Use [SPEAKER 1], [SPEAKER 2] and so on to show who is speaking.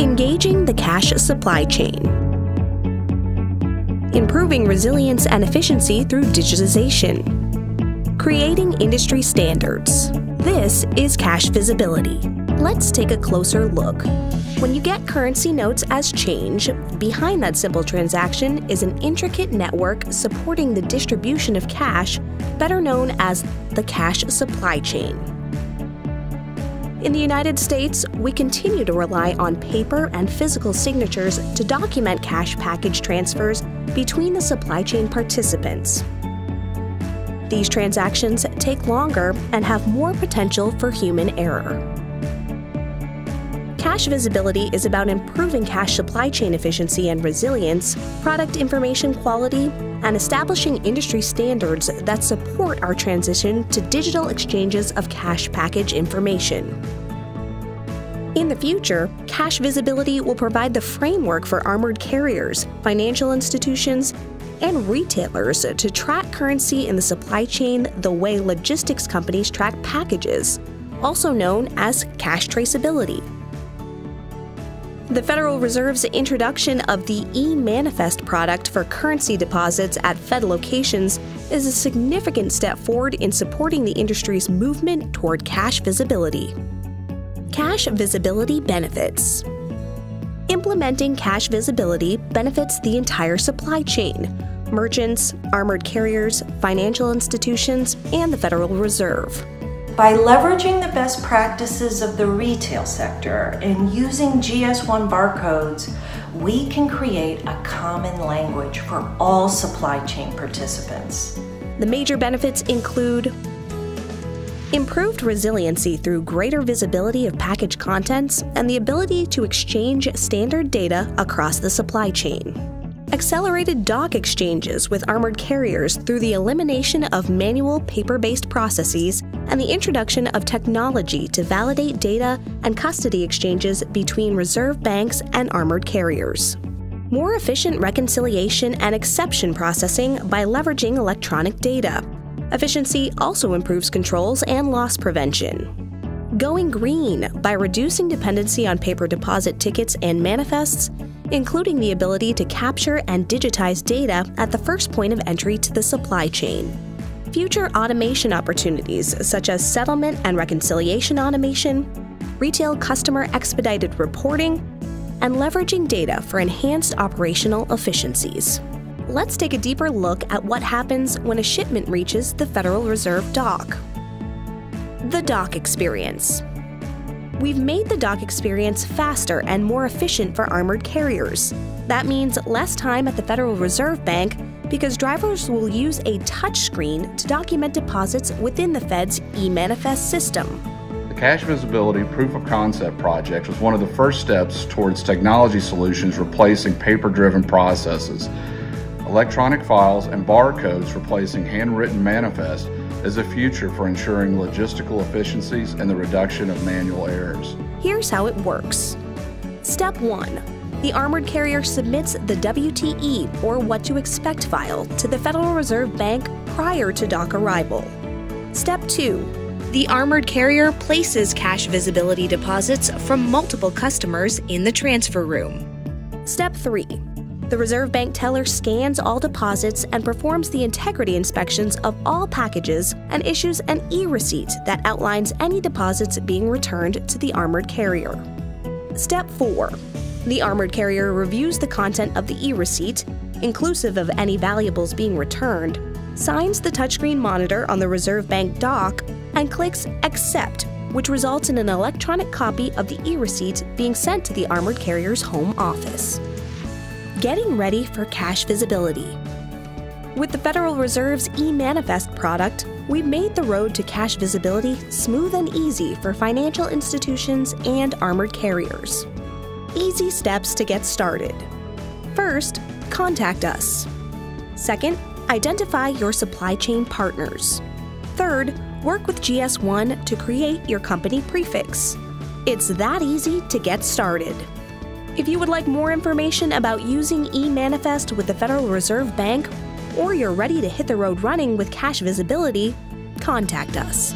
[SPEAKER 1] Engaging the cash supply chain. Improving resilience and efficiency through digitization. Creating industry standards. This is cash visibility. Let's take a closer look. When you get currency notes as change, behind that simple transaction is an intricate network supporting the distribution of cash, better known as the cash supply chain. In the United States, we continue to rely on paper and physical signatures to document cash package transfers between the supply chain participants. These transactions take longer and have more potential for human error. Cash visibility is about improving cash supply chain efficiency and resilience, product information quality, and establishing industry standards that support our transition to digital exchanges of cash package information. In the future, cash visibility will provide the framework for armored carriers, financial institutions, and retailers to track currency in the supply chain the way logistics companies track packages, also known as cash traceability. The Federal Reserve's introduction of the e-Manifest product for currency deposits at Fed locations is a significant step forward in supporting the industry's movement toward cash visibility. Cash visibility benefits. Implementing cash visibility benefits the entire supply chain: merchants, armored carriers, financial institutions, and the Federal Reserve.
[SPEAKER 2] By leveraging the best practices of the retail sector and using GS1 barcodes, we can create a common language for all supply chain participants.
[SPEAKER 1] The major benefits include improved resiliency through greater visibility of package contents and the ability to exchange standard data across the supply chain. Accelerated dock exchanges with armored carriers through the elimination of manual paper-based processes and the introduction of technology to validate data and custody exchanges between reserve banks and armored carriers. More efficient reconciliation and exception processing by leveraging electronic data. Efficiency also improves controls and loss prevention. Going green by reducing dependency on paper deposit tickets and manifests, including the ability to capture and digitize data at the first point of entry to the supply chain. Future automation opportunities such as settlement and reconciliation automation, retail customer expedited reporting, and leveraging data for enhanced operational efficiencies. Let's take a deeper look at what happens when a shipment reaches the Federal Reserve dock. The dock experience. We've made the dock experience faster and more efficient for armored carriers. That means less time at the Federal Reserve Bank because drivers will use a touchscreen to document deposits within the Fed's e-Manifest system.
[SPEAKER 3] The Cash Visibility Proof of Concept project was one of the first steps towards technology solutions replacing paper-driven processes. Electronic files and barcodes replacing handwritten manifests is a future for ensuring logistical efficiencies and the reduction of manual errors.
[SPEAKER 1] Here's how it works. Step 1. The armored carrier submits the WTE, or What to Expect file, to the Federal Reserve Bank prior to dock arrival. Step 2. The armored carrier places cash visibility deposits from multiple customers in the transfer room. Step 3. The Reserve Bank teller scans all deposits and performs the integrity inspections of all packages and issues an e-receipt that outlines any deposits being returned to the armored carrier. Step 4. The armored carrier reviews the content of the e-receipt, inclusive of any valuables being returned, signs the touchscreen monitor on the Reserve Bank dock, and clicks Accept, which results in an electronic copy of the e-receipt being sent to the armored carrier's home office. Getting ready for cash visibility. With the Federal Reserve's e-Manifest product, we've made the road to cash visibility smooth and easy for financial institutions and armored carriers. Easy steps to get started. First, contact us. Second, identify your supply chain partners. Third, work with GS1 to create your company prefix. It's that easy to get started. If you would like more information about using e-Manifest with the Federal Reserve Bank, or you're ready to hit the road running with cash visibility, contact us.